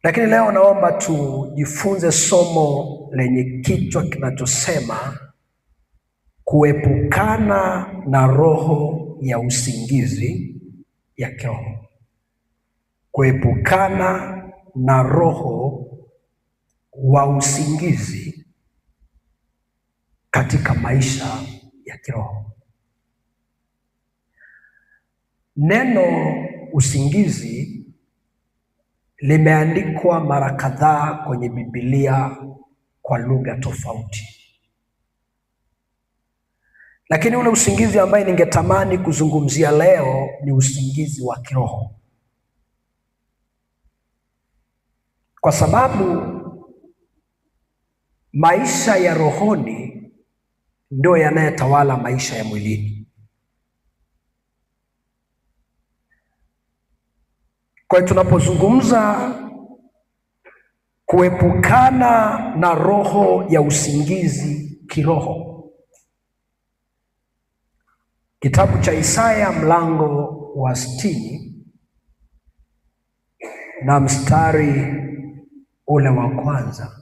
Lakini leo naomba tujifunze somo lenye kichwa kinachosema kuepukana na roho ya usingizi ya kiroho. Kuepukana na roho wa usingizi katika maisha ya kiroho. Neno usingizi limeandikwa mara kadhaa kwenye Biblia kwa lugha tofauti, lakini ule usingizi ambaye ningetamani kuzungumzia leo ni usingizi wa kiroho, kwa sababu maisha ya rohoni ndio yanayotawala maisha ya mwilini. Kwa hiyo tunapozungumza kuepukana na roho ya usingizi kiroho, kitabu cha Isaya mlango wa 60 na mstari ule wa kwanza,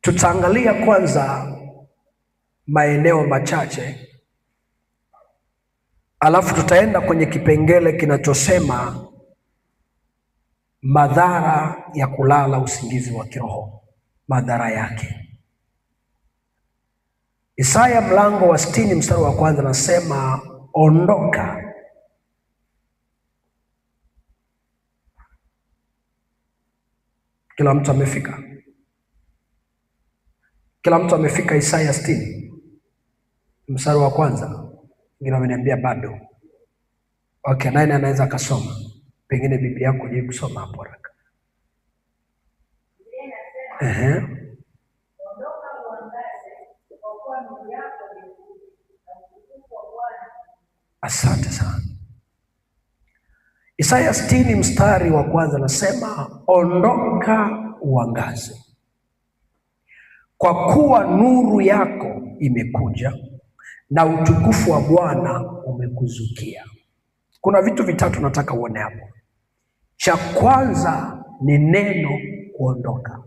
tutaangalia kwanza maeneo machache, alafu tutaenda kwenye kipengele kinachosema madhara ya kulala usingizi wa kiroho, madhara yake. Isaya mlango wa 60 mstari wa kwanza nasema, ondoka Kila mtu amefika? Kila mtu amefika Isaya 60 mstari wa kwanza? Wengine wameniambia bado. Okay, nani anaweza akasoma? Pengine Biblia yako je kusoma hapo haraka. Asante sana. Isaya 60 mstari wa kwanza nasema, ondoka uangaze, kwa kuwa nuru yako imekuja na utukufu wa Bwana umekuzukia. Kuna vitu vitatu nataka uone hapo. Cha kwanza ni neno kuondoka.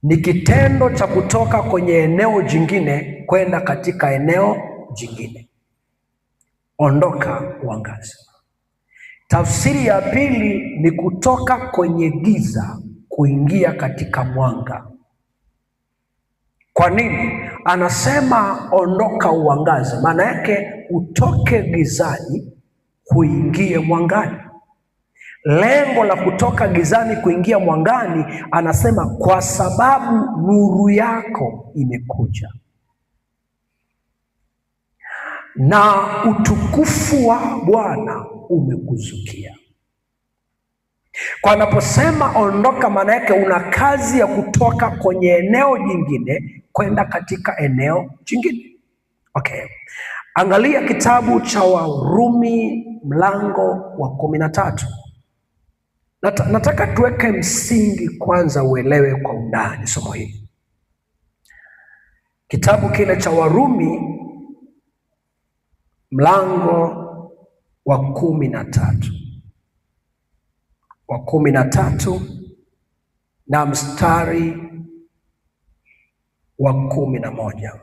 Ni kitendo cha kutoka kwenye eneo jingine kwenda katika eneo jingine. Ondoka uangaze. Tafsiri ya pili ni kutoka kwenye giza kuingia katika mwanga. Kwa nini anasema ondoka uangaze? Maana yake utoke gizani kuingie mwangani. Lengo la kutoka gizani kuingia mwangani, anasema kwa sababu nuru yako imekuja na utukufu wa Bwana umekuzukia. Kwa anaposema ondoka, maana yake una kazi ya kutoka kwenye eneo jingine kwenda katika eneo jingine. Okay. Angalia kitabu cha Warumi mlango wa 13. Nataka tuweke msingi kwanza uelewe kwa undani somo hili. Kitabu kile cha Warumi mlango wa 13 na mstari wa 11.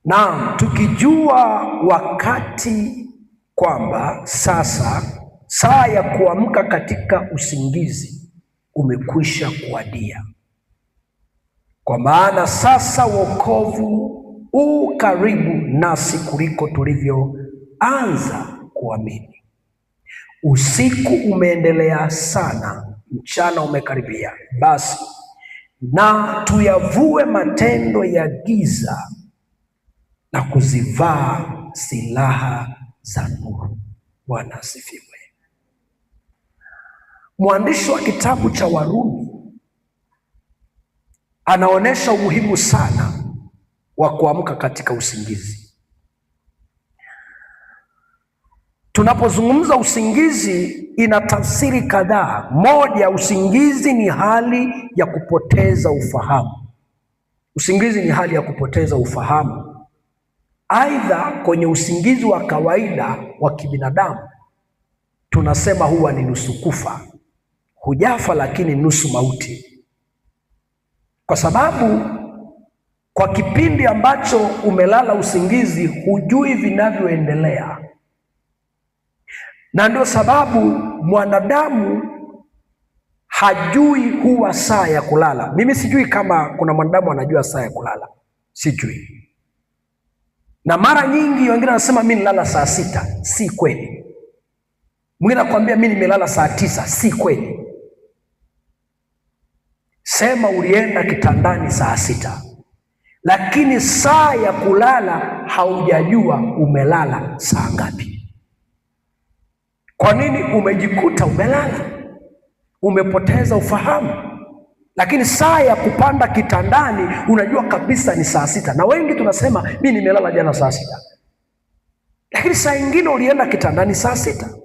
Naam, tukijua wakati kwamba sasa saa ya kuamka katika usingizi umekwisha kuwadia. Kwa maana sasa wokovu u karibu nasi kuliko tulivyoanza kuamini. Usiku umeendelea sana, mchana umekaribia. Basi na tuyavue matendo ya giza na kuzivaa silaha za nuru. Bwana asifiwe. Mwandishi wa kitabu cha Warumi anaonyesha umuhimu sana wa kuamka katika usingizi. Tunapozungumza usingizi, ina tafsiri kadhaa. Moja, usingizi ni hali ya kupoteza ufahamu. Usingizi ni hali ya kupoteza ufahamu. Aidha, kwenye usingizi wa kawaida wa kibinadamu tunasema huwa ni nusu kufa. Hujafa lakini nusu mauti, kwa sababu kwa kipindi ambacho umelala usingizi hujui vinavyoendelea, na ndio sababu mwanadamu hajui huwa saa ya kulala. Mimi sijui kama kuna mwanadamu anajua saa ya kulala, sijui. Na mara nyingi wengine wanasema mimi nilala saa 6, si kweli. Mwingine anakuambia mimi nimelala saa 9, si kweli. Sema ulienda kitandani saa 6, lakini saa ya kulala haujajua umelala saa ngapi. Kwa nini umejikuta umelala? Umepoteza ufahamu. Lakini saa ya kupanda kitandani unajua kabisa ni saa 6. Na wengi tunasema mimi nimelala jana saa 6, lakini saa ingine ulienda kitandani saa 6.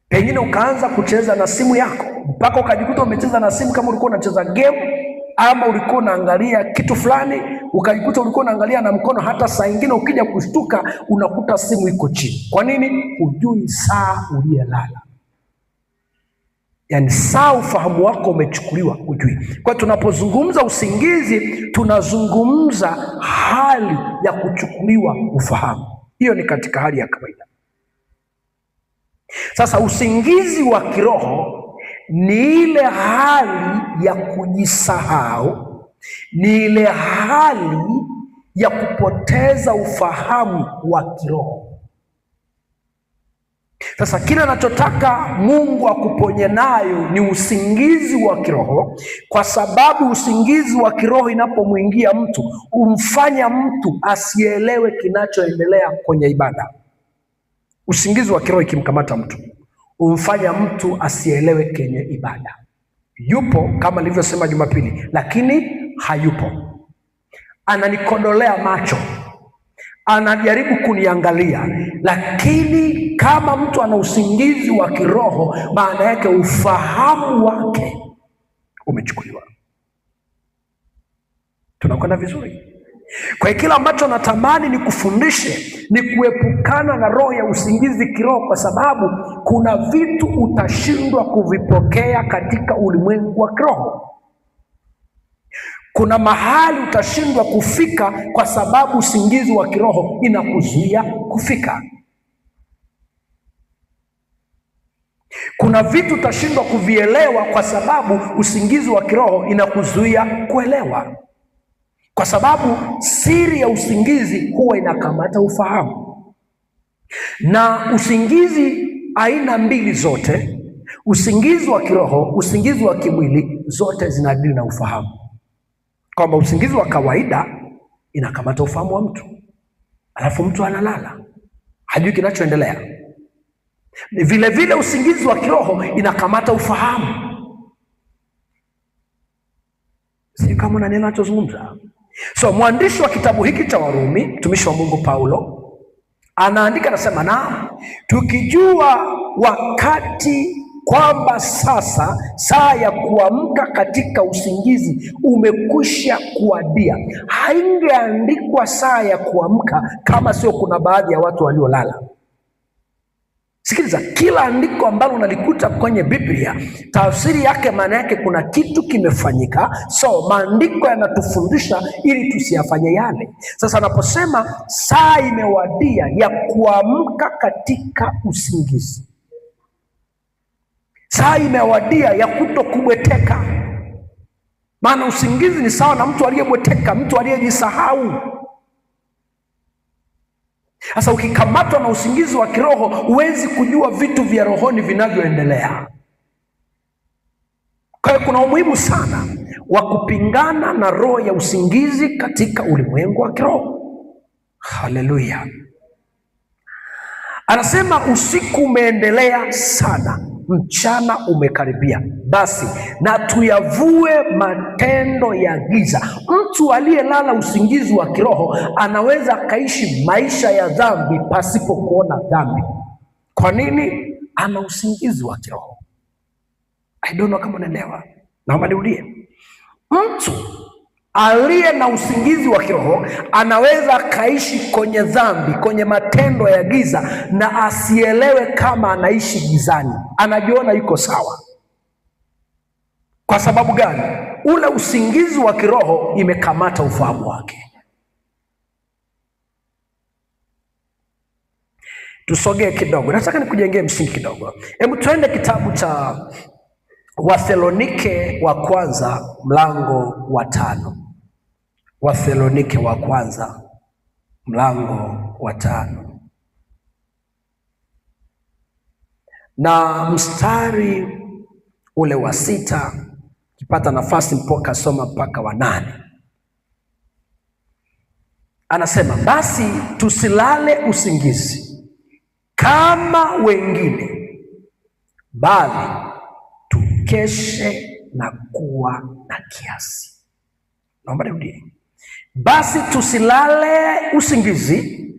Pengine ukaanza kucheza na simu yako mpaka ukajikuta umecheza na simu, kama ulikuwa unacheza game ama ulikuwa unaangalia kitu fulani, ukajikuta ulikuwa unaangalia na mkono. Hata saa ingine ukija kushtuka unakuta simu iko chini. Kwa nini? Hujui saa uliyelala. Yaani saa ufahamu wako umechukuliwa, hujui. Kwa tunapozungumza usingizi tunazungumza hali ya kuchukuliwa ufahamu. Hiyo ni katika hali ya kawaida. Sasa usingizi wa kiroho ni ile hali ya kujisahau, ni ile hali ya kupoteza ufahamu wa kiroho. Sasa kile anachotaka Mungu akuponye nayo ni usingizi wa kiroho, kwa sababu usingizi wa kiroho inapomwingia mtu umfanya mtu asielewe kinachoendelea kwenye ibada. Usingizi wa kiroho ikimkamata mtu umfanya mtu asielewe kwenye ibada. Yupo kama nilivyosema Jumapili, lakini hayupo. Ananikodolea macho, anajaribu kuniangalia, lakini kama mtu ana usingizi wa kiroho, maana yake ufahamu wake umechukuliwa. Tunakwenda vizuri? Kwa hiyo kila ambacho natamani ni kufundishe ni kuepukana na roho ya usingizi kiroho, kwa sababu kuna vitu utashindwa kuvipokea katika ulimwengu wa kiroho. Kuna mahali utashindwa kufika kwa sababu usingizi wa kiroho inakuzuia kufika. Kuna vitu utashindwa kuvielewa kwa sababu usingizi wa kiroho inakuzuia kuelewa. Kwa sababu siri ya usingizi huwa inakamata ufahamu. Na usingizi aina mbili zote, usingizi wa kiroho, usingizi wa kimwili, zote zinadili na ufahamu. Kwamba usingizi wa kawaida inakamata ufahamu wa mtu, alafu mtu analala hajui kinachoendelea. Vile vile usingizi wa kiroho inakamata ufahamu. Si kama unanielewa ninachozungumza? So mwandishi wa kitabu hiki cha Warumi, mtumishi wa Mungu Paulo, anaandika anasema, na tukijua wakati kwamba sasa saa ya kuamka katika usingizi umekwisha kuwadia. Haingeandikwa saa ya kuamka kama sio kuna baadhi ya watu waliolala. Sikiliza, kila andiko ambalo unalikuta kwenye Biblia, tafsiri yake maana yake kuna kitu kimefanyika. So maandiko yanatufundisha ili tusiyafanye yale. Sasa anaposema saa imewadia ya kuamka katika usingizi, saa imewadia ya kutokubweteka. Maana usingizi ni sawa na mtu aliyebweteka, mtu aliyejisahau. Sasa ukikamatwa na usingizi wa kiroho huwezi kujua vitu vya rohoni vinavyoendelea. Kwa hiyo kuna umuhimu sana wa kupingana na roho ya usingizi katika ulimwengu wa kiroho. Haleluya. Anasema usiku umeendelea sana, mchana umekaribia. Basi na tuyavue matendo ya giza. Mtu aliyelala usingizi wa kiroho anaweza akaishi maisha ya dhambi pasipo kuona dhambi. Kwa nini? Ana usingizi wa kiroho. I don't know kama unaelewa. Naomba nirudie. Mtu Aliye na usingizi wa kiroho anaweza akaishi kwenye dhambi, kwenye matendo ya giza, na asielewe kama anaishi gizani, anajiona yuko sawa. Kwa sababu gani? Ule usingizi wa kiroho imekamata ufahamu wake. Tusogee kidogo, nataka nikujengee msingi kidogo. Hebu tuende kitabu cha Wathesalonike wa kwanza mlango wa 5. Wathesalonike wa kwanza mlango wa 5 na mstari ule wa 6, kipata nafasi mpoka soma mpaka wa 8. Anasema, basi tusilale usingizi kama wengine, bali tukeshe na kuwa na kiasi. Naomba nirudie. Basi tusilale usingizi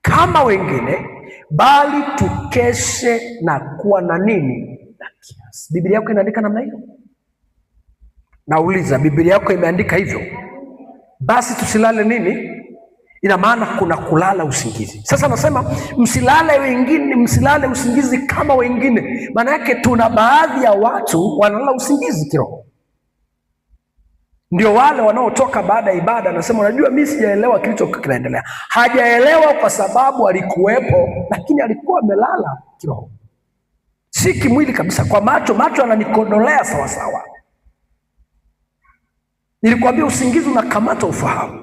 kama wengine, bali tukeshe na kuwa na nini? Na kiasi. Biblia yako inaandika namna hiyo? Nauliza, Biblia yako imeandika hivyo? Basi tusilale nini? Ina maana kuna kulala usingizi. Sasa nasema msilale wengine, msilale usingizi kama wengine. Maana yake tuna baadhi ya watu wanalala usingizi kiroho. Ndio wale wanaotoka baada ya ibada anasema, unajua mimi sijaelewa kilichokuwa kinaendelea. Hajaelewa kwa sababu alikuwepo, lakini alikuwa amelala kiroho, si kimwili kabisa. Kwa macho ananikodolea sawa sawa. Nilikwambia usingizi unakamata ufahamu.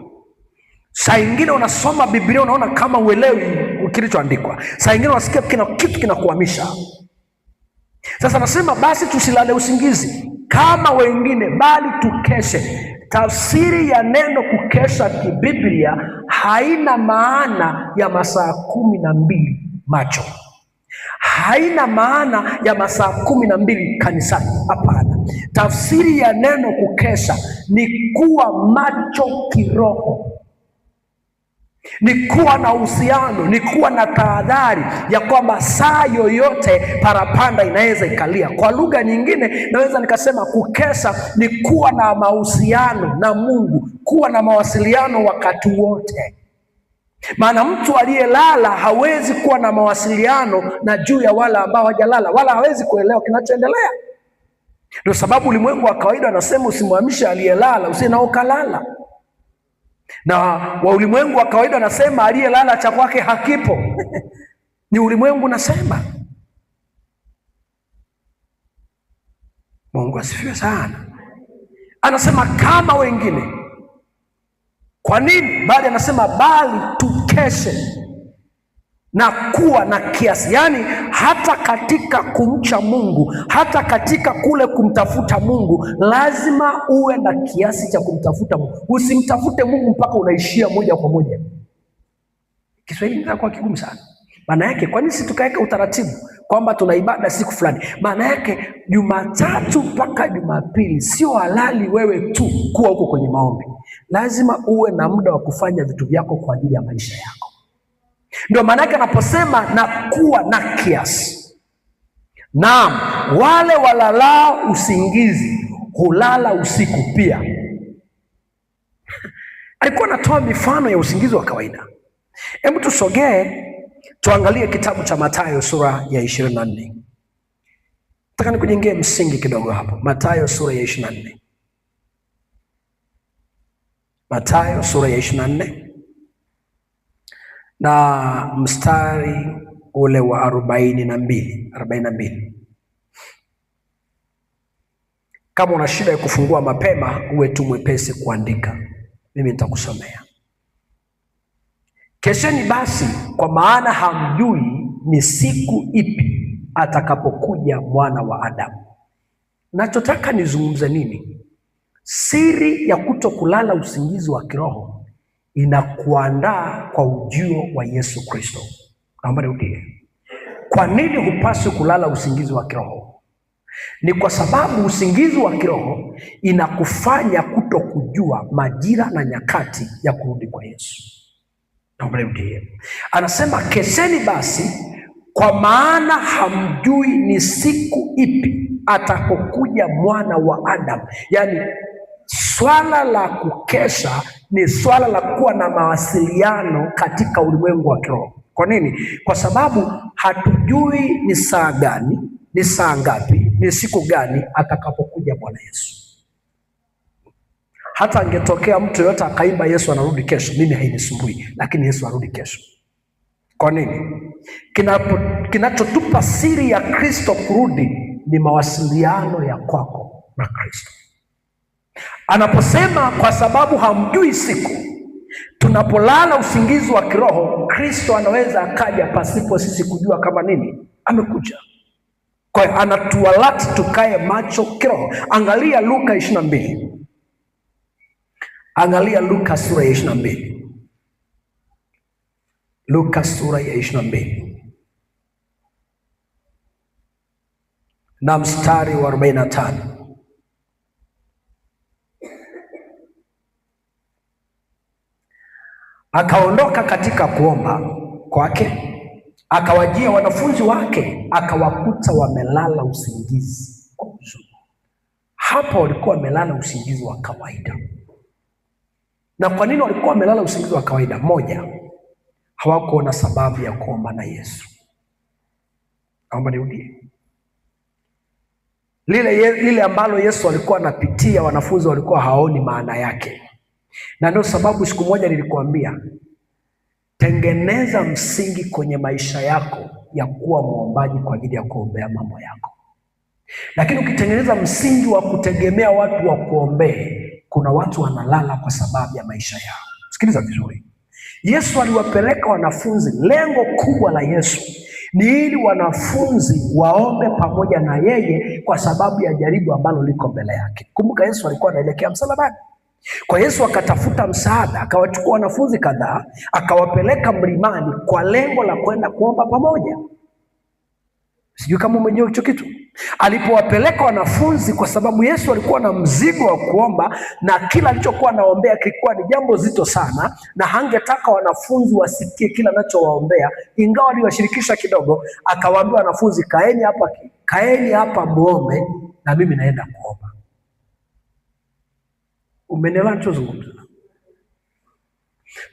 Saa ingine unasoma Biblia unaona kama uelewi kilichoandikwa. Saa ingine unasikia kitu kinakuhamisha. Sasa nasema basi tusilale usingizi kama wengine, bali tukeshe. Tafsiri ya neno kukesha kibiblia haina maana ya masaa 12 macho, haina maana ya masaa 12 kanisani. Hapana, tafsiri ya neno kukesha ni kuwa macho kiroho, ni kuwa na uhusiano, ni kuwa na tahadhari ya kwamba saa yoyote parapanda inaweza ikalia. Kwa lugha nyingine naweza nikasema kukesha ni kuwa na mahusiano na Mungu, kuwa na mawasiliano wakati wote. Maana mtu aliyelala hawezi kuwa na mawasiliano na juu ya wale ambao hawajalala, wala hawezi kuelewa kinachoendelea. Ndio sababu ulimwengu wa kawaida anasema usimhamishe aliyelala, usiye na ukalala. Na wa ulimwengu wa kawaida anasema aliyelala cha kwake hakipo. Ni ulimwengu nasema. Mungu asifiwe sana. Anasema kama wengine. Kwa nini? Bali anasema bali tukeshe na kuwa na kiasi. Yaani hata katika kumcha Mungu, hata katika kule kumtafuta Mungu, lazima uwe na kiasi cha kumtafuta Mungu. Usimtafute Mungu mpaka unaishia moja kwa moja. Kiswahili kinakuwa kigumu sana. Maana yake kwa nini tukaweka utaratibu kwamba tuna ibada siku fulani? Maana yake Jumatatu mpaka Jumapili sio halali wewe tu kuwa huko kwenye maombi. Lazima uwe na muda wa kufanya vitu vyako kwa ajili ya maisha yako. Ndio maana yake anaposema na kuwa na kiasi. Naam, wale walalao usingizi hulala usiku pia. Alikuwa anatoa mifano ya usingizi wa kawaida. Hebu tusogee tuangalie kitabu cha Mathayo sura ya 24. Nataka nikujengee msingi kidogo hapo. Mathayo sura ya 24. Mathayo sura ya 24 na mstari ule wa 42. Kama una shida ya kufungua mapema, uwe tu mwepesi kuandika, mimi nitakusomea. Kesheni basi, kwa maana hamjui ni siku ipi atakapokuja Mwana wa Adamu. Nachotaka nizungumze nini? Siri ya kutokulala usingizi wa kiroho inakuandaa kwa ujio wa Yesu Kristo. Naomba nirudie. Kwa nini hupaswi kulala usingizi wa kiroho? Ni kwa sababu usingizi wa kiroho inakufanya kutokujua majira na nyakati ya kurudi kwa Yesu. Naomba nirudie. Anasema kesheni basi, kwa maana hamjui ni siku ipi atakokuja Mwana wa Adamu. Yaani Swala la kukesha ni swala la kuwa na mawasiliano katika ulimwengu wa kiroho. Kwa nini? Kwa sababu hatujui ni saa gani, ni saa ngapi, ni siku gani atakapokuja Bwana Yesu. Hata angetokea mtu yoyote akaimba Yesu anarudi kesho, mimi hainisumbui, lakini Yesu arudi kesho. Kwa nini? Kinachotupa siri ya Kristo kurudi ni mawasiliano ya kwako na Kristo. Anaposema kwa sababu hamjui siku, tunapolala usingizi wa kiroho, Kristo anaweza akaja pasipo sisi kujua kama nini amekuja. Kwa hiyo anatualati tukae macho kiroho. Angalia Luka 22. Angalia Luka sura ya 22. Luka sura ya 22 na mstari wa 45. Akaondoka katika kuomba kwake, akawajia wanafunzi wake, akawakuta wamelala usingizi. Hapa walikuwa wamelala usingizi wa kawaida. Na kwa nini walikuwa wamelala usingizi wa kawaida? Moja, hawakuona sababu ya kuomba na Yesu. Naomba nirudie. Lile ambalo Yesu alikuwa anapitia, wanafunzi walikuwa haoni maana yake. Na ndio sababu siku moja nilikuambia, tengeneza msingi kwenye maisha yako ya kuwa muombaji kwa ajili ya kuombea mambo yako. Lakini ukitengeneza msingi wa kutegemea watu wa kuombea, kuna watu wanalala kwa sababu ya maisha yao. Sikiliza vizuri. Yesu aliwapeleka wanafunzi, lengo kubwa la Yesu ni ili wanafunzi waombe pamoja na yeye kwa sababu ya jaribu ambalo liko mbele yake. Kumbuka Yesu alikuwa anaelekea msalabani. Kwa Yesu akatafuta msaada, akawachukua wanafunzi kadhaa, akawapeleka mlimani kwa lengo la kwenda kuomba pamoja. Sijui kama umejua hicho kitu. Alipowapeleka wanafunzi, kwa sababu Yesu alikuwa na mzigo wa kuomba na kila alichokuwa anaombea kilikuwa ni jambo zito sana, na hangetaka wanafunzi wasikie kila anachowaombea, ingawa aliwashirikisha kidogo. Akawaambia wanafunzi, kaeni hapa muombe na mimi naenda kuomba. Umenielewa ninachozungumza?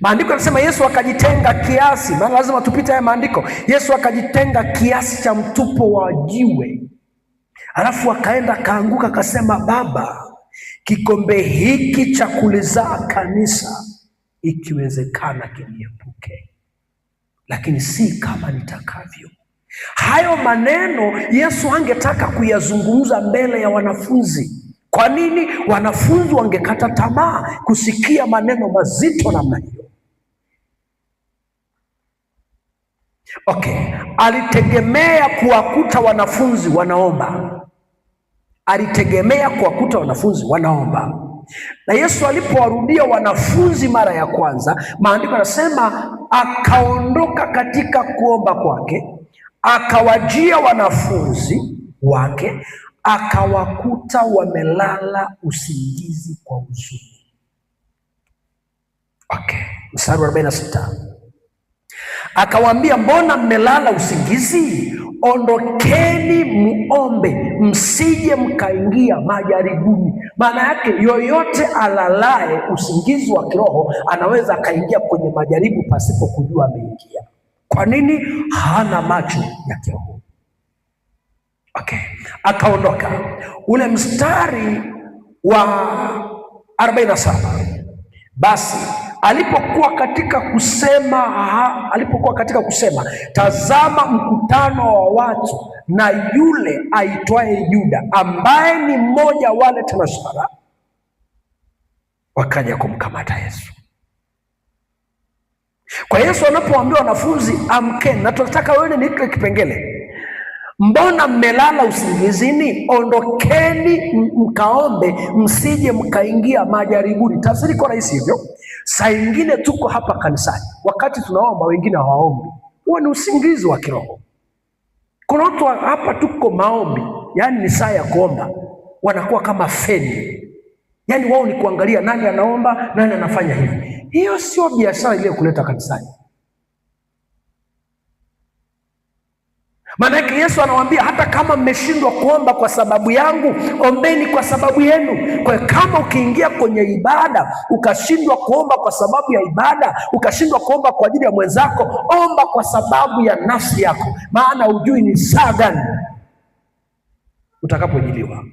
Maandiko yanasema Yesu akajitenga kiasi, maana lazima tupite haya maandiko. Yesu akajitenga kiasi cha mtupo wa jiwe, alafu akaenda akaanguka, akasema, Baba, kikombe hiki cha kulizaa kanisa ikiwezekana kiniepuke, lakini si kama nitakavyo. Hayo maneno Yesu angetaka kuyazungumza mbele ya wanafunzi. Kwa nini? Wanafunzi wangekata tamaa kusikia maneno mazito namna hiyo. Okay, alitegemea kuwakuta wanafunzi wanaomba. Alitegemea kuwakuta wanafunzi wanaomba. Na Yesu alipowarudia wanafunzi mara ya kwanza, maandiko yanasema akaondoka katika kuomba kwake, akawajia wanafunzi wake, akawakuta wamelala usingizi kwa huzuni. Okay, mstari wa 46. Akawaambia, mbona mmelala usingizi? Ondokeni muombe, msije mkaingia majaribuni. Maana yake yoyote alalaye usingizi wa kiroho anaweza akaingia kwenye majaribu pasipo kujua ameingia. Kwa nini? Hana macho ya kiroho. Okay, akaondoka. Ule mstari wa 47, basi alipokuwa katika kusema, tazama mkutano wa watu na yule aitwaye Yuda, ambaye ni mmoja wale tenashara, wakaja kumkamata Yesu. Kwa Yesu anapoambia wanafunzi amkeni, na tunataka wewe ni kile kipengele, mbona mmelala usingizini? Ondokeni mkaombe, msije mkaingia majaribuni. Tafsiri kwa rahisi hivyo. Saa ingine tuko hapa kanisani, wakati tunaomba wengine hawaombi. Huo ni usingizi wa kiroho. Kuna watu hapa tuko maombi, yani ni saa ya kuomba, wanakuwa kama feni. Yani wao ni kuangalia nani anaomba, nani anafanya hivi. Hiyo sio biashara ile kuleta kanisani. Maana yake Yesu anawaambia hata kama mmeshindwa kuomba kwa sababu yangu, ombeni kwa sababu yenu. Kwa hiyo kama ukiingia kwenye ibada ukashindwa kuomba kwa sababu ya ibada, ukashindwa kuomba kwa ajili ya mwenzako, omba kwa sababu ya nafsi yako, maana hujui ni saa gani utakapojiliwa.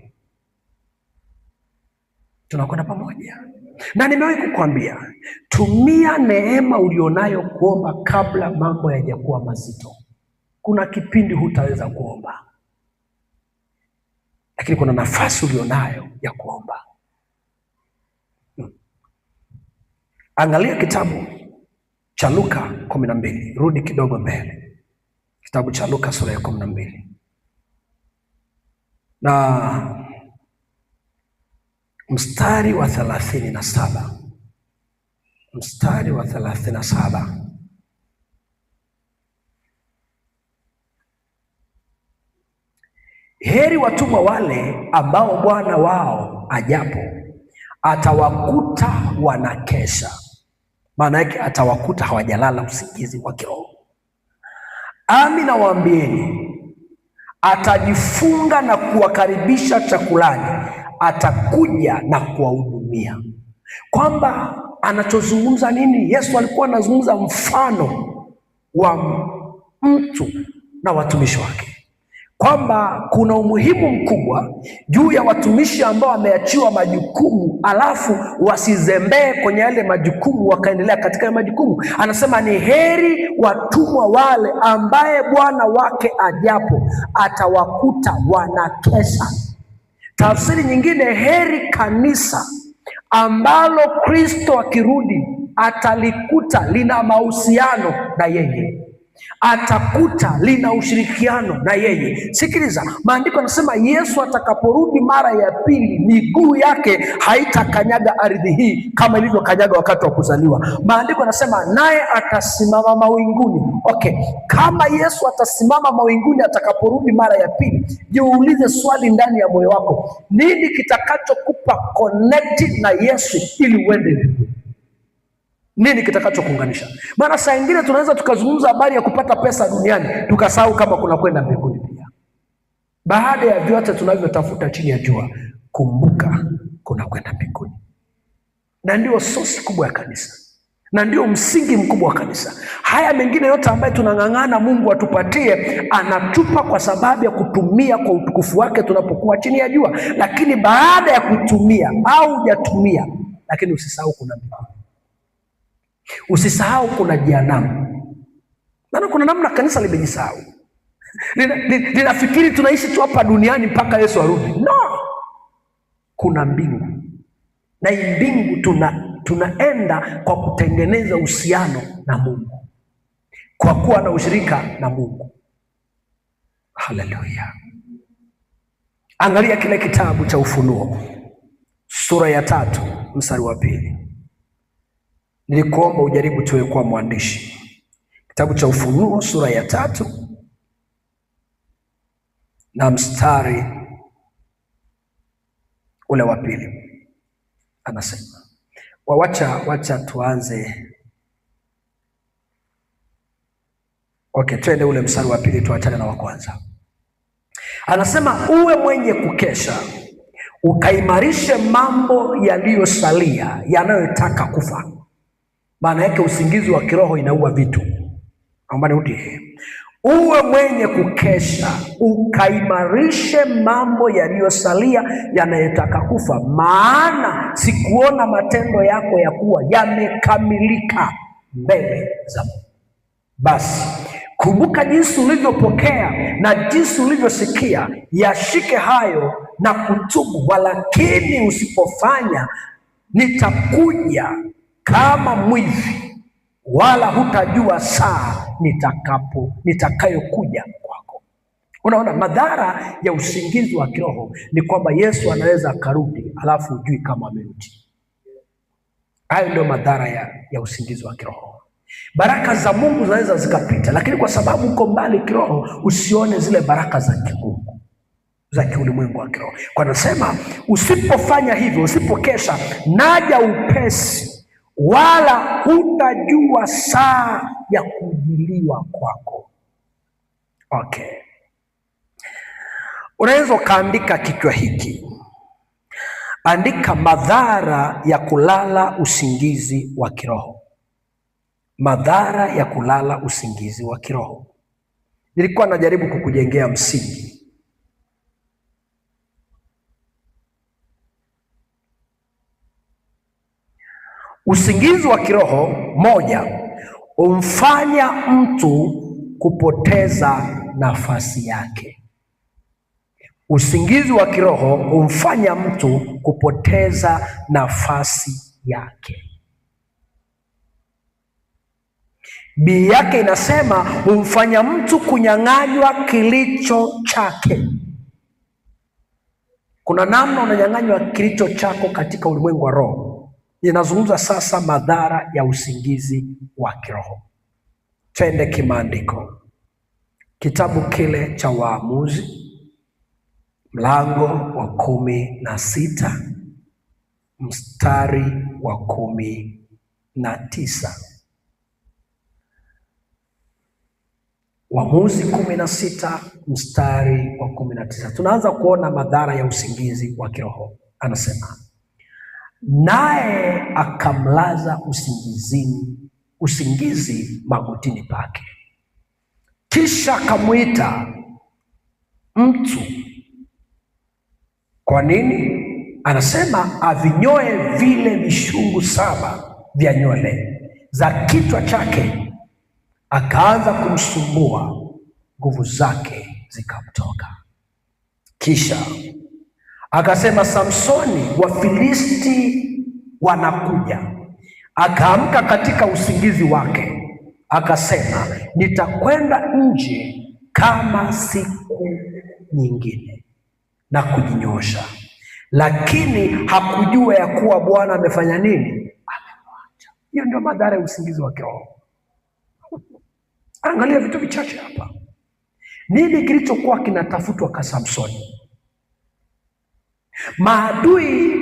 Tunakwenda pamoja. Na nimewahi kukwambia, tumia neema ulionayo kuomba kabla mambo hayajakuwa mazito. Kuna kipindi hutaweza kuomba, lakini kuna nafasi ulionayo ya kuomba. Angalia kitabu cha Luka 12. Rudi kidogo mbele. Kitabu cha Luka sura ya 12. Na mstari wa 37. Mstari wa 37. Heri watumwa wale ambao bwana wao ajapo atawakuta wanakesha. Maana yake atawakuta hawajalala usingizi wa kiroho. Ami nawaambieni, atajifunga na kuwakaribisha chakulani, atakuja na kuwahudumia. Kwamba anachozungumza nini? Yesu alikuwa anazungumza mfano wa mtu na watumishi wake, kwamba kuna umuhimu mkubwa juu ya watumishi ambao wameachiwa majukumu, alafu wasizembee kwenye yale majukumu, wakaendelea katika yale majukumu. Anasema ni heri watumwa wale ambaye bwana wake ajapo atawakuta wanakesha. Tafsiri nyingine, heri kanisa ambalo Kristo akirudi atalikuta lina mahusiano na yeye, atakuta lina ushirikiano na yeye. Sikiliza, maandiko yanasema Yesu atakaporudi mara ya pili, miguu yake haitakanyaga ardhi hii kama ilivyokanyaga wakati wa kuzaliwa. Maandiko yanasema naye atasimama mawinguni. Okay, kama Yesu atasimama mawinguni atakaporudi mara ya pili, jiulize swali ndani ya moyo wako, nini kitakachokupa connect na Yesu ili uende mbinguni? Nini kitakachokuunganisha? Maana saa nyingine tunaweza tukazungumza habari ya kupata pesa duniani tukasahau kama kuna kwenda mbinguni pia. Baada ya vyote tunavyotafuta chini ya jua, kumbuka kuna kwenda mbinguni. Na ndio sosi kubwa ya kanisa, na ndio msingi mkubwa wa kanisa. Haya mengine yote ambayo tunang'ang'ana Mungu atupatie, anatupa kwa sababu ya kutumia kwa utukufu wake tunapokuwa chini ya jua. Lakini baada ya kutumia au hujatumia, lakini usisahau kuna mbinguni. Usisahau kuna jehanamu. Maana kuna namna kanisa limejisahau. Linafikiri tunaishi tu hapa duniani mpaka Yesu arudi. No. Kuna mbingu. Na hii mbingu tunaenda kwa kutengeneza uhusiano na Mungu, kwa kuwa na ushirika na Mungu. Haleluya. Angalia kile kitabu cha Ufunuo sura ya 3 mstari wa 2. Nilikuomba ujaribu tuwe kuwa mwandishi. Kitabu cha Ufunuo sura ya 3 na mstari ule wa 2. Anasema, wacha tuanze. Okay, twende ule mstari wa 2 tuachane na wa kwanza. Anasema, uwe mwenye kukesha, ukaimarishe mambo yaliyosalia yanayotaka kufa. Maana yake usingizi wa kiroho inaua vitu. Naomba nirudie. Uwe mwenye kukesha, ukaimarishe mambo yaliyosalia yanayotaka kufa, maana sikuona matendo yako ya kuwa yamekamilika mbele za Mungu. Basi kumbuka jinsi ulivyopokea na jinsi ulivyosikia, yashike hayo na kutubu. Walakini usipofanya, nitakuja kama mwivi, wala hutajua saa nitakayokuja kwako. Unaona, madhara ya usingizi wa kiroho ni kwamba Yesu anaweza akarudi alafu hujui kama amerudi. Hayo ndio madhara ya usingizi wa kiroho. Baraka za Mungu zinaweza zikapita, lakini kwa sababu uko mbali kiroho, usione zile baraka za kimungu, za kiulimwengu wa kiroho. Kwa nasema usipofanya hivyo, usipokesha, naja upesi, wala hutajua saa ya kujiliwa kwako. Okay. Unaweza ukaandika kichwa hiki, andika madhara ya kulala usingizi wa kiroho. Madhara ya kulala usingizi wa kiroho. Nilikuwa najaribu kukujengea msingi. Usingizi wa kiroho, moja, umfanya mtu kupoteza nafasi yake. Usingizi wa kiroho umfanya mtu kupoteza nafasi yake. Bii yake inasema humfanya mtu kunyang'anywa kilicho chake. Kuna namna unanyang'anywa kilicho chako katika ulimwengu wa roho. Ninazungumza sasa madhara ya usingizi wa kiroho. Twende kimaandiko, kitabu kile cha Waamuzi mlango wa 16 mstari wa 19. Waamuzi 16 mstari wa 19. Tunaanza kuona madhara ya usingizi wa kiroho. Anasema, naye akamlaza usingizi magotini pake, kisha akamwita mtu. Kwa nini? Anasema avinyoe vile vishungu 7 vya nywele za kichwa chake. Akaanza kumsumbua, nguvu zake zikamtoka. Kisha akasema, Samsoni, Wafilisti wanakuja. Akaamka katika usingizi wake, akasema, nitakwenda nje kama siku nyingine na kujinyoosha. Lakini hakujua ya kuwa Bwana amefanya nini? Amemwacha. Hiyo ndio madhara ya usingizi wa kiroho. Angalia vitu vichache hapa. Nini kilichokuwa kinatafutwa kwa Samsoni? Maadui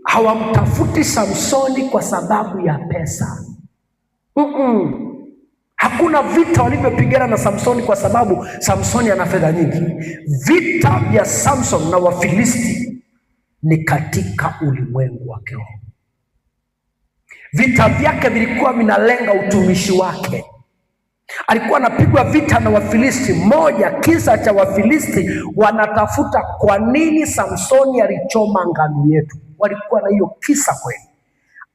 hawamtafuti Samsoni kwa sababu ya pesa. Hakuna vita walivyopigana na Samsoni kwa sababu Samsoni ana fedha nyingi. Vita vya Samson na Wafilisti ni katika ulimwengu wa kiroho. Vita vyake vilikuwa vinalenga utumishi wake. Alikuwa anapigwa vita na Wafilisti. Moja, kisa cha Wafilisti wanatafuta kwa nini Samsoni alichoma ngano yetu. Walikuwa na hiyo kisa kweli.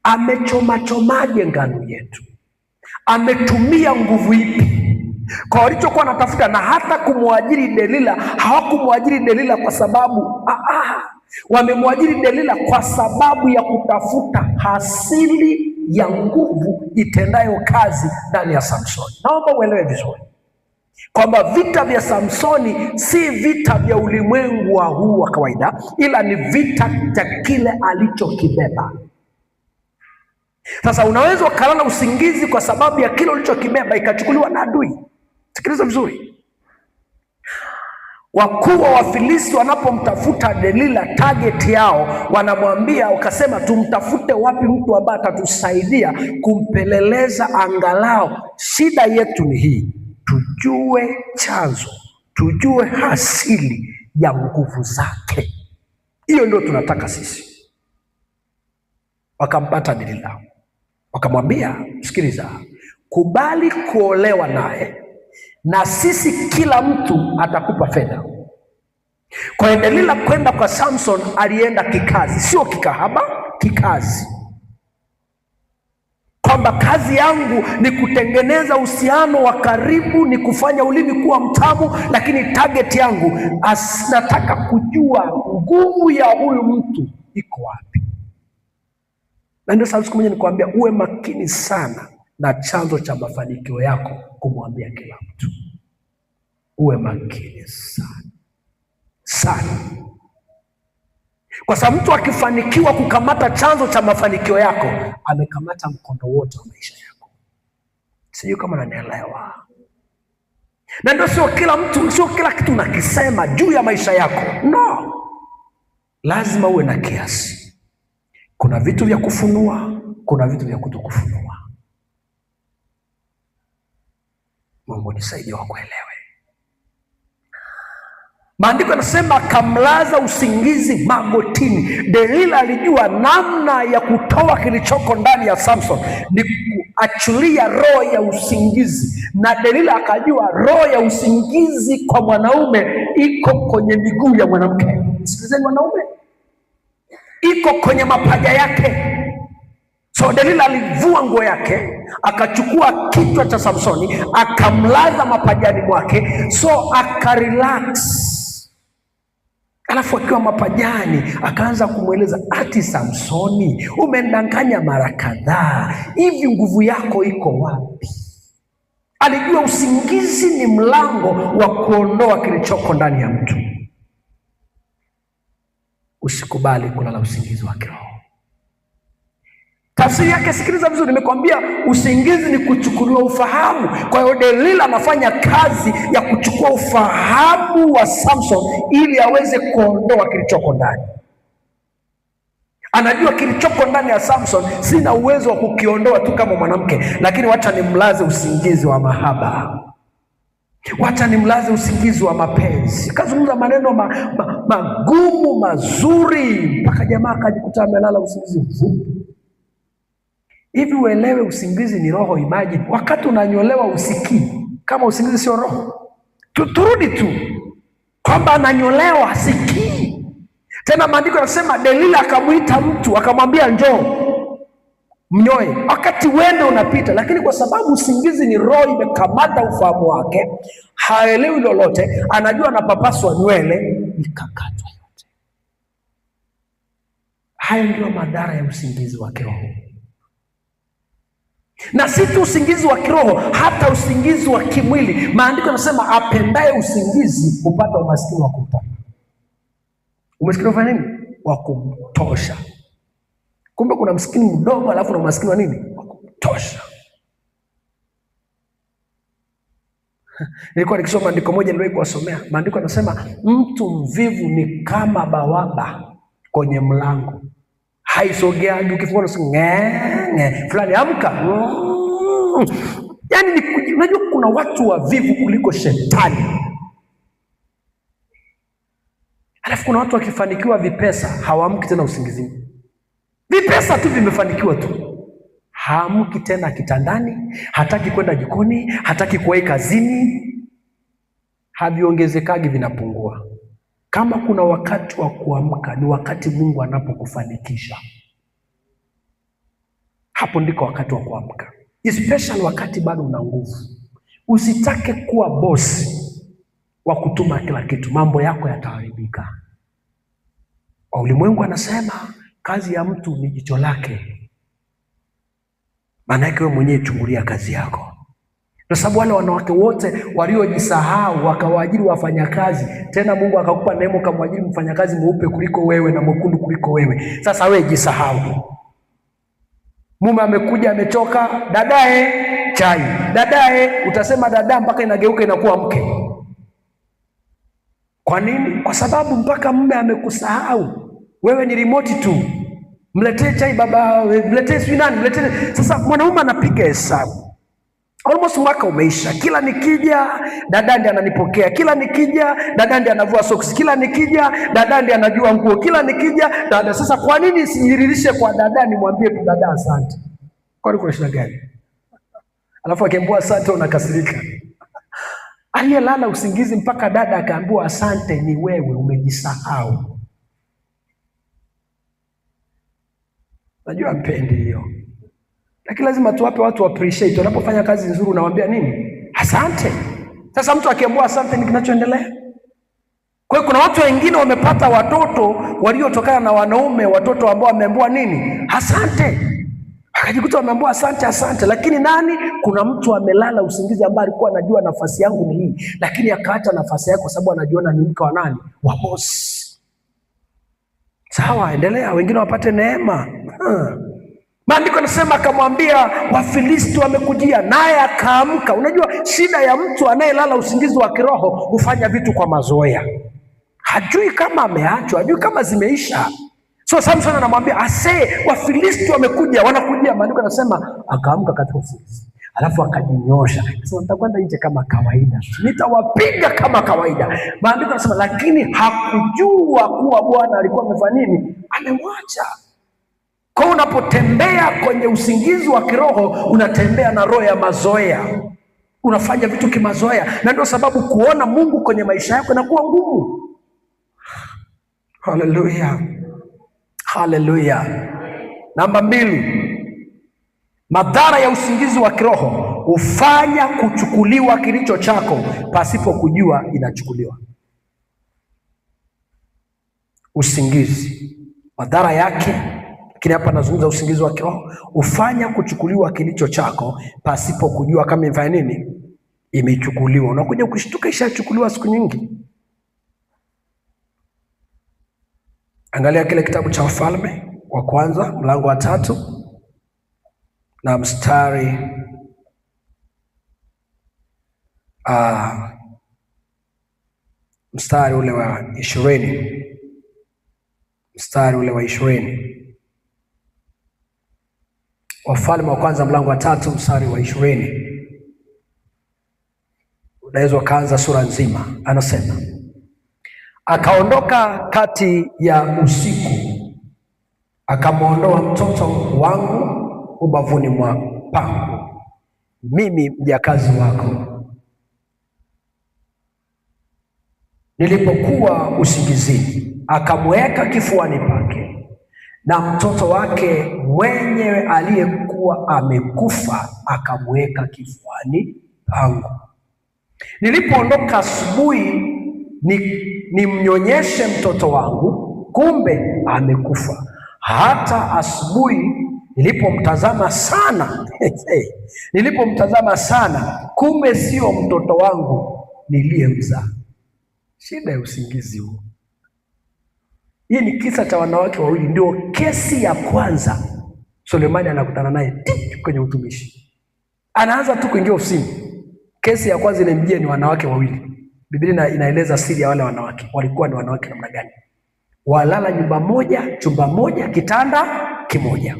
Amechomachomaje ngano yetu? Ametumia nguvu ipi? Kwa walichokuwa wanatafuta. Na hata kumwajiri Delila, hawakumwajiri Delila kwa sababu wamemwajiri Delila kwa sababu ya kutafuta hasili ya nguvu itendayo kazi ndani ya Samsoni. Naomba uelewe vizuri kwamba vita vya Samsoni si vita vya ulimwengu wa huu wa kawaida, ila ni vita cha kile alichokibeba. Sasa unaweza ukalala usingizi kwa sababu ya kile ulichokibeba ikachukuliwa na adui. Sikiliza vizuri. Wakuu wa Wafilisti wanapomtafuta Delila, target yao wanamwambia, ukasema tumtafute wapi mtu ambaye atatusaidia kumpeleleza, angalau shida yetu ni hii, tujue chanzo, tujue hasili ya nguvu zake. Hiyo ndio tunataka sisi. Wakampata Delila, wakamwambia, sikiliza, kubali kuolewa naye na sisi kila mtu atakupa fedha. Kwa Delila kwenda kwa Samson, alienda kikazi, sio kikahaba, kikazi. Kwamba kazi yangu ni kutengeneza uhusiano wa karibu, ni kufanya ulimi kuwa mtamu, lakini target yangu nataka kujua nguvu ya huyu mtu iko wapi. Na ndio sababu siku moja nikwambia uwe makini sana na chanzo cha mafanikio yako kumwambia kila mtu. Uwe makini sana. Kwa sababu mtu akifanikiwa kukamata chanzo cha mafanikio yako, amekamata mkondo wote wa maisha yako. Sijui kama unanielewa. Na ndio sio kila kitu nakisema juu ya maisha yako. No. Lazima uwe na kiasi. Kuna vitu vya kufunua, kuna vitu vya kutokufunua. Mungu nisaidie wakuelewe. Maandiko yanasema akamlaza usingizi magotini. Delila alijua namna ya kutoa kilichoko ndani ya Samson ni kuachilia roho ya usingizi, na Delila akajua roho ya usingizi kwa mwanaume iko kwenye miguu ya mwanamke. Sikilizeni wanaume, iko kwenye mapaja yake. So Delila alivua nguo yake, akachukua kichwa cha Samsoni, akamlaza mapajani mwake, so akarelax. Alafu akiwa mapajani akaanza kumweleza, ati Samsoni, umendanganya mara kadhaa, hivi nguvu yako iko wapi? Alijua usingizi ni mlango wa kuondoa kilichoko ndani ya mtu. Usikubali kulala usingizi wa kiroho. Tafsiri yake, sikiliza vizuri, nimekwambia usingizi ni kuchukuliwa ufahamu. Kwa hiyo Delila anafanya kazi ya kuchukua ufahamu wa Samson ili aweze kuondoa kilichoko ndani. Anajua kilichoko ndani ya Samson sina uwezo wa kukiondoa tu kama mwanamke, lakini wacha nimlaze usingizi wa mahaba, wacha nimlaze usingizi wa mapenzi. Kazungumza maneno magumu mazuri mpaka jamaa akajikuta amelala usingizi mfupi. Hivi uelewe, usingizi ni roho. Imagine wakati unanyolewa usikii kama usingizi sio roho. Turudi tu kwamba ananyolewa hasikii tena. Maandiko yanasema Delila akamwita mtu akamwambia, njoo mnyoe, wakati wende unapita. Lakini kwa sababu usingizi ni roho imekamata ufahamu wake, haelewi lolote, anajua anapapaswa nywele ikakatwa yote. Hayo ndio madhara ya usingizi wa kiroho. Na si tu usingizi wa kiroho, hata usingizi wa kimwili. Maandiko yanasema apendaye usingizi hupata umaskini wa kutosha. Umaskini wa nini? Wa kumtosha. Kumbe kuna msikini mdogo alafu na umaskini wa nini? Wa kumtosha. Nilikuwa nikisoma andiko moja niliwahi kuwasomea. Maandiko yanasema mtu mvivu ni kama bawaba kwenye mlango, haisogeagi. Ukifungua ngenge fulani, amka. Yaani unajua kuna watu wavivu kuliko shetani. Alafu kuna watu wakifanikiwa vipesa hawaamki tena usingizini. Vipesa tu vimefanikiwa tu, haamki tena kitandani, hataki kwenda jikoni, hataki kuwahi kazini. Haviongezekagi, vinapungua. Kama kuna wakati wa kuamka, ni wakati Mungu anapokufanikisha. Hapo ndiko wakati wa kuamka, especially wakati bado una nguvu. Usitake kuwa bosi wa kutuma kila kitu, mambo yako yataharibika. Ulimwengu anasema kazi ya mtu ni jicho lake. Maana yake wewe mwenyewe chungulia kazi yako. Kwa sababu wale wanawake wote waliojisahau wakawaajiri wafanyakazi, tena Mungu akakupa neema ukamwajiri mfanyakazi mweupe kuliko wewe na mwekundu kuliko wewe. Sasa wewe jisahau. Mume amekuja amechoka, dadae chai, dadae, utasema dada mpaka inageuka inakuwa mke. Kwa nini? Kwa sababu mpaka mume amekusahau. Wewe ni remote tu. Mletee chai baba, mletee sui nani, mletee. Sasa mwanaume anapiga hesabu. Almost mwaka umeisha. Kila nikija dada ndiye ananipokea, kila nikija dada ndiye anavua socks, kila nikija dada ndiye anajua nguo, kila nikija dada. Sasa kwa nini sijiririshe kwa dada, nimwambie tu dada asante? Kwa nini kuna shida gani? Alafu akiambiwa asante unakasirika. Aliyelala usingizi mpaka dada akaambiwa asante ni wewe, umejisahau. Najua mpendi hiyo, lakini lazima tuwape watu appreciate. Wanapofanya kazi nzuri unawaambia nini? Asante. Sasa mtu akiambiwa asante ni kinachoendelea. Kwa hiyo kuna watu wengine wamepata watoto waliotokana na wanaume, watoto ambao wameambiwa nini? Asante. Akajikuta wameambiwa asante asante, lakini nani? Kuna mtu amelala usingizi ambaye alikuwa anajua nafasi yangu ni hii, lakini akaacha nafasi yake kwa sababu anajiona ni mke wa nani? Wa bosi. Sawa, endelea, wengine wapate neema. Maandiko yanasema akamwambia Wafilisti wamekujia, naye akaamka. Unajua shida ya mtu anayelala usingizi wa kiroho, hufanya vitu kwa mazoea. Hajui kama ameachwa, hajui kama zimeisha. So Samson anamwambia Wafilisti wamekuja, wanakujia. Maandiko yanasema akaamka katika usingizi. alafu akajinyosha, akasema nitakwenda nje kama kawaida, nitawapiga kama kawaida. Maandiko yanasema lakini hakujua kuwa Bwana alikuwa amefanya nini, amemwacha. Kwa unapotembea kwenye usingizi wa kiroho, unatembea na roho ya mazoea, unafanya vitu kimazoea, na ndio sababu kuona Mungu kwenye maisha yako inakuwa ngumu. Haleluya, haleluya. Namba 2, madhara ya usingizi wa kiroho hufanya kuchukuliwa kilicho chako pasipo kujua inachukuliwa. Usingizi, madhara yake, lakini hapa nazungumza usingizi wa kiroho, hufanya kuchukuliwa kilicho chako pasipo kujua kama imefanya nini, imechukuliwa. Unakuja kushtuka ishachukuliwa siku nyingi. Angalia kile kitabu cha Wafalme wa kwanza mlango wa 3 na mstari ule wa 20, mstari ule wa 20. Wafalme wa kwanza mlango wa 3 mstari wa 20. Unaweza kaanza sura nzima. Anasema, akaondoka kati ya usiku, akamwondoa mtoto wangu ubavuni mwa pangu, mimi mjakazi wako, nilipokuwa usingizini, akamweka kifuani pake, na mtoto wake mwenyewe aliyekuwa amekufa akamweka kifuani pangu. Nilipoondoka asubuhi nimnyonyeshe mtoto wangu, kumbe amekufa. Hata asubuhi nilipomtazama sana kumbe sio mtoto wangu niliyemzaa. Shida ya usingizi huo. Hii ni kisa cha wanawake wawili, ndio kesi ya kwanza Sulemani anakutana naye kwenye utumishi. Anaanza tu kuingia ofisini, kesi ya kwanza inamjia ni wanawake wawili. Biblia inaeleza siri ya wale wanawake. Walikuwa ni wanawake namna gani? Walala nyumba moja, chumba moja, kitanda kimoja.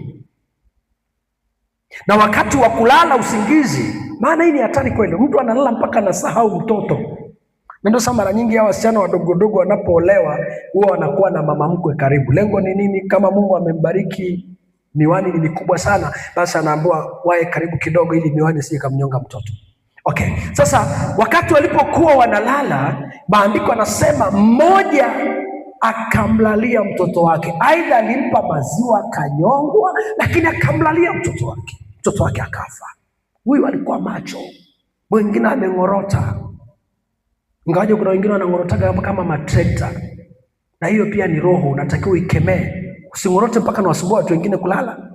Na wakati wa kulala usingizi, maana hii ni hatari kweli. Mtu analala mpaka anasahau mtoto. Na ndio mara nyingi hao wasichana wadogo wanapoolewa huwa wanakuwa na mama mkwe karibu. Lengo ni nini? Kama Mungu amembariki miwani ni mikubwa sana, basi anaambiwa wae karibu kidogo ili miwani si kamnyonga mtoto. Okay. Sasa wakati walipokuwa wanalala, maandiko anasema mmoja akamlalia mtoto wake. Aidha alimpa maziwa kanyongwa, lakini akamlalia mtoto wake. Mtoto wake akafa. Huyu alikuwa macho, mwingine amengorota. Ingawaje kuna wengine wanangorotaga kama matrekta, na hiyo pia ni roho, unatakiwa ikemee. Usingorote mpaka nawasumbua watu wengine kulala.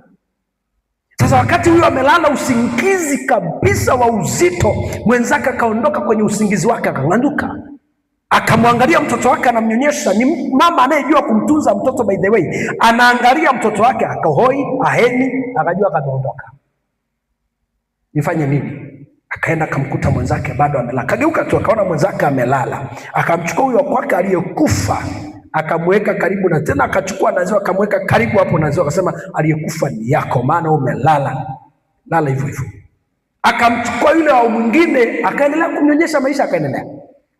Sasa wakati huyo amelala usingizi kabisa wa uzito, mwenzake akaondoka kwenye usingizi wake, akang'anduka, akamwangalia mtoto wake anamnyonyesha. Ni mama anayejua kumtunza mtoto, by the way. Anaangalia mtoto wake, akahoi aheni, akajua kameondoka. Nifanye nini? Akaenda akamkuta mwenzake bado amelala. Kageuka tu akaona mwenzake amelala, akamchukua huyo kwake aliyekufa, akamweka karibu, na tena akachukua naziwa akamweka karibu hapo naziwa, akasema aliyekufa ni yako, maana umelala lala hivyo hivyo. Akamchukua yule wa mwingine, akaendelea kumnyonyesha, maisha akaendelea.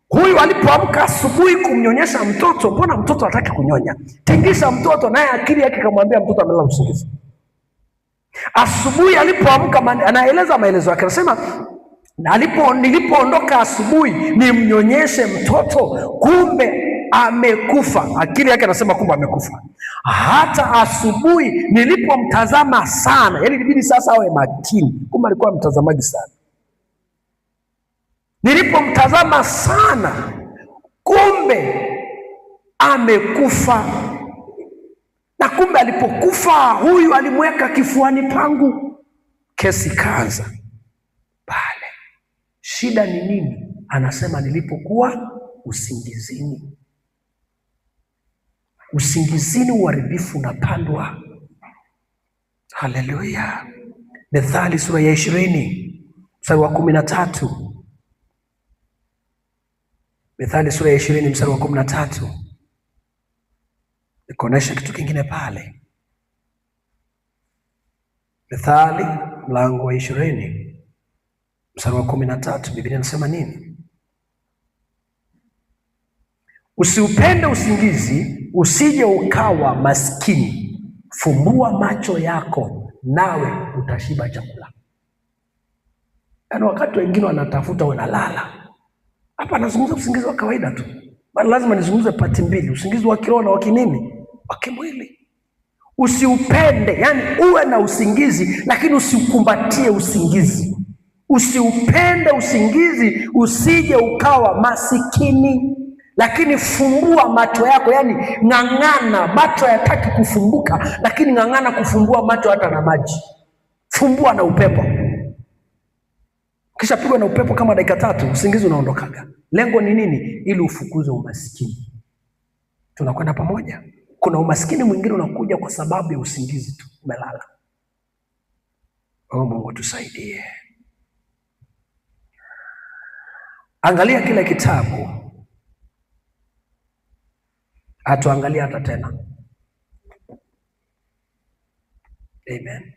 Huyu alipoamka asubuhi kumnyonyesha mtoto, mbona mtoto hataki kunyonya? Tingisha mtoto, naye akili yake kamwambia mtoto amelala usingizi. Asubuhi alipoamka, anaeleza maelezo yake, anasema nilipoondoka asubuhi nimnyonyeshe mtoto, kumbe amekufa. Akili yake anasema kumbe amekufa. Hata asubuhi nilipomtazama sana, yaani ilibidi sasa awe makini, kumbe alikuwa mtazamaji sana. Nilipomtazama sana, kumbe amekufa. Na kumbe alipokufa huyu alimweka kifuani pangu. Kesi kaanza pale. Shida ni nini? Anasema nilipokuwa usingizini. Usingizini uharibifu unapandwa. Haleluya. Methali sura ya 20 mstari wa 13. Methali sura ya 20 mstari wa 13. Nikuonesha kitu kingine pale. Methali mlango wa 20 mstari wa 13, Biblia inasema nini? Usiupende usingizi, usije ukawa maskini. Fumbua macho yako, nawe utashiba chakula. Yaani wakati wengine wanatafuta wanalala, hapa nazungumza usingizi wa kawaida tu, bali lazima nizungumze pati mbili, usingizi wa kiroho na wa kinini, wa kimwili. Usiupende, yani uwe na usingizi lakini usikumbatie usingizi. Usiupende usingizi, usije ukawa masikini, lakini fumbua macho yako, yani ng'ang'ana. Macho hayataki kufumbuka, lakini ng'ang'ana kufumbua macho hata na maji. Fumbua na upepo. Kisha pigwa na upepo kama dakika 3, usingizi unaondokaga. Lengo ni nini? Ili ufukuze umaskini. Tunakwenda pamoja? Kuna umaskini mwingine unakuja kwa sababu ya usingizi tu, umelala. Mungu tusaidie. Angalia kile kitabu, atuangalia hata tena. Amen.